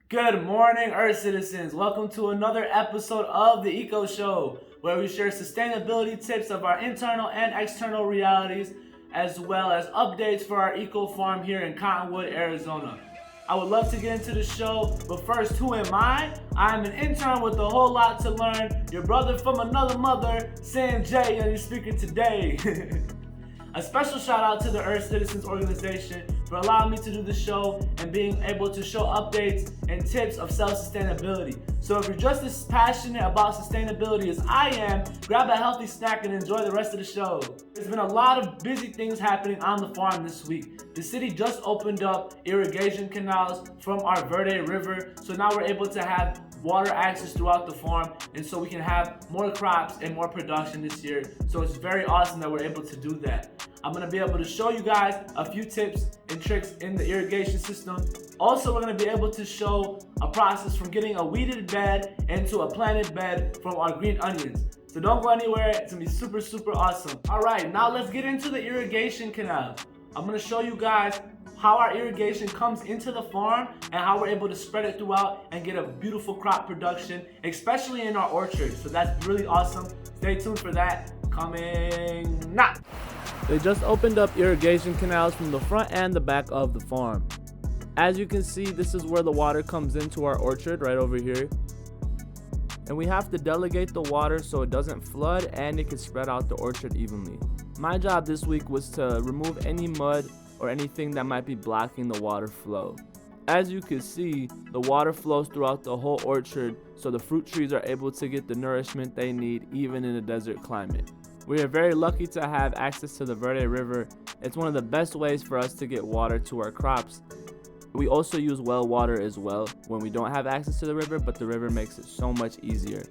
Good morning, Earth citizens. Welcome to another episode of the Eco Show, where we share sustainability tips of our internal and external realities, as well as updates for our eco farm here in Cottonwood, Arizona. I would love to get into the show, but first, who am I? I'm an intern with a whole lot to learn, your brother from another mother, Sam J, and your speaker today. A special shout out to the Earth Citizens organization for allowing me to do the show and being able to show updates and tips of self-sustainability. So if you're just as passionate about sustainability as I am, grab a healthy snack and enjoy the rest of the show. There's been a lot of busy things happening on the farm this week. The city just opened up irrigation canals from our Verde River, so now we're able to have water access throughout the farm, and so we can have more crops and more production this year. So it's very awesome that we're able to do that. I'm going to be able to show you guys a few tips and tricks in the irrigation system. Also, we're going to be able to show a process from getting a weeded bed into a planted bed from our green onions. So don't go anywhere. It's going to be super awesome. All right, now let's get into the irrigation canal. I'm going to show you guys how our irrigation comes into the farm and how we're able to spread it throughout and get a beautiful crop production, especially in our orchard. So that's really awesome. Stay tuned for that. Coming now. They just opened up irrigation canals from the front and the back of the farm. As you can see, this is where the water comes into our orchard right over here. And we have to delegate the water so it doesn't flood and it can spread out the orchard evenly. My job this week was to remove any mud or anything that might be blocking the water flow. As you can see, the water flows throughout the whole orchard, so the fruit trees are able to get the nourishment they need even in a desert climate. We are very lucky to have access to the Verde River. It's one of the best ways for us to get water to our crops. We also use well water as well when we don't have access to the river, but the river makes it so much easier.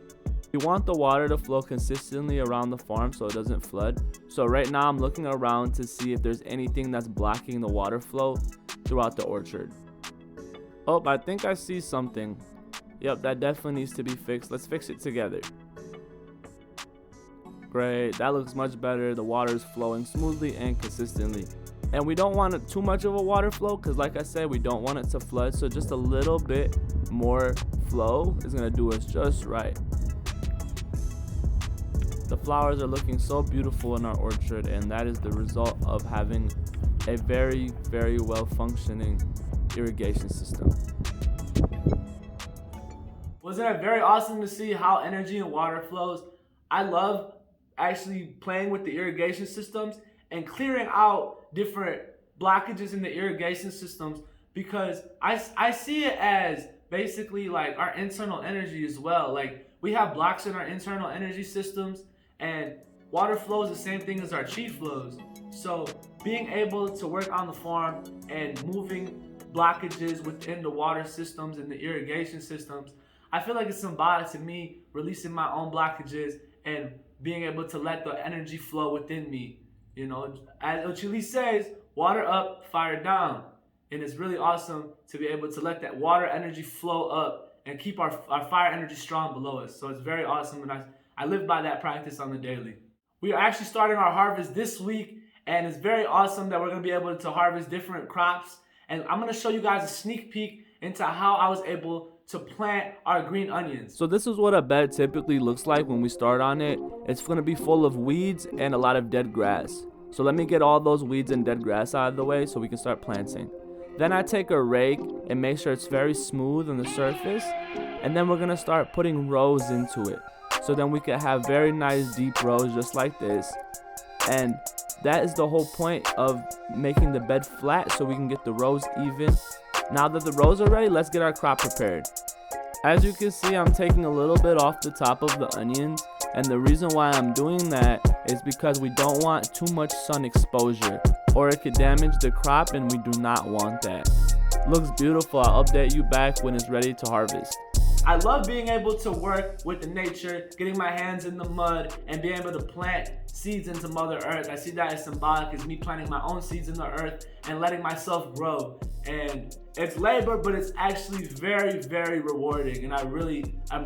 We want the water to flow consistently around the farm so it doesn't flood. So right now I'm looking around to see if there's anything that's blocking the water flow throughout the orchard. Oh, I think I see something. Yep, that definitely needs to be fixed. Let's fix it together. Great, that looks much better. The water is flowing smoothly and consistently. And we don't want too much of a water flow because like I said, we don't want it to flood. So just a little bit more flow is gonna do us just right. The flowers are looking so beautiful in our orchard, and that is the result of having a very well functioning irrigation system. Wasn't it very awesome to see how energy and water flows? I love actually playing with the irrigation systems and clearing out different blockages in the irrigation systems, because I see it as basically like our internal energy as well. Like we have blocks in our internal energy systems, and water flow is the same thing as our chi flows. So being able to work on the farm and moving blockages within the water systems and the irrigation systems, I feel like it's symbolic to me releasing my own blockages and being able to let the energy flow within me. You know, as Ochili says, water up, fire down. And it's really awesome to be able to let that water energy flow up and keep our fire energy strong below us. So it's very awesome, and I live by that practice on the daily. We are actually starting our harvest this week, and it's very awesome that we're going to be able to harvest different crops. And I'm going to show you guys a sneak peek into how I was able to plant our green onions. So this is what a bed typically looks like when we start on it. It's going to be full of weeds and a lot of dead grass. So let me get all those weeds and dead grass out of the way so we can start planting. Then I take a rake and make sure it's very smooth on the surface, and then we're going to start putting rows into it. So then we can have very nice deep rows just like this. And that is the whole point of making the bed flat, so we can get the rows even. Now that the rows are ready, let's get our crop prepared. As you can see, I'm taking a little bit off the top of the onions, and the reason why I'm doing that is because we don't want too much sun exposure, or it could damage the crop, and we do not want that. Looks beautiful. I'll update you back when it's ready to harvest. I love being able to work with the nature, getting my hands in the mud, and being able to plant seeds into Mother Earth. I see that as symbolic as me planting my own seeds in the earth and letting myself grow. And it's labor, but it's actually very rewarding. And I'm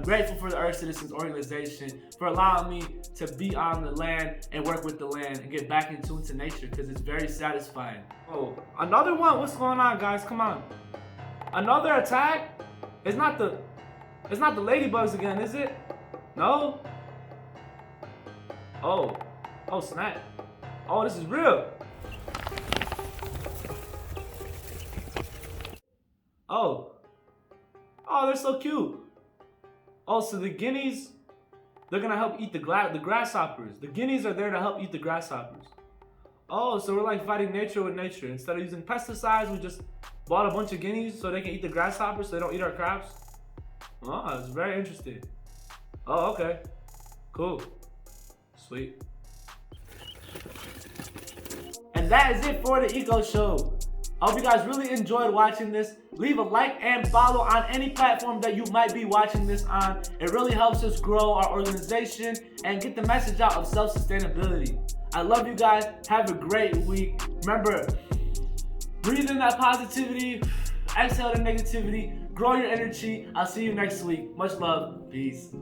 grateful for the Earth Citizens organization for allowing me to be on the land and work with the land and get back in tune to nature, because it's very satisfying. Oh, another one? What's going on, guys? Come on. Another attack? It's not the ladybugs again, is it? No? Oh. Oh, snap. Oh, this is real. Oh. Oh, they're so cute. Oh, so the guineas, they're gonna help eat the grasshoppers. The guineas are there to help eat the grasshoppers. Oh, so we're like fighting nature with nature. Instead of using pesticides, we just bought a bunch of guineas so they can eat the grasshoppers so they don't eat our crops. Oh, it's very interesting. Oh, okay. Cool. Sweet. And that is it for the Eco Show. I hope you guys really enjoyed watching this. Leave a like and follow on any platform that you might be watching this on. It really helps us grow our organization and get the message out of self-sustainability. I love you guys. Have a great week. Remember, breathe in that positivity, exhale the negativity, grow your energy. I'll see you next week. Much love. Peace.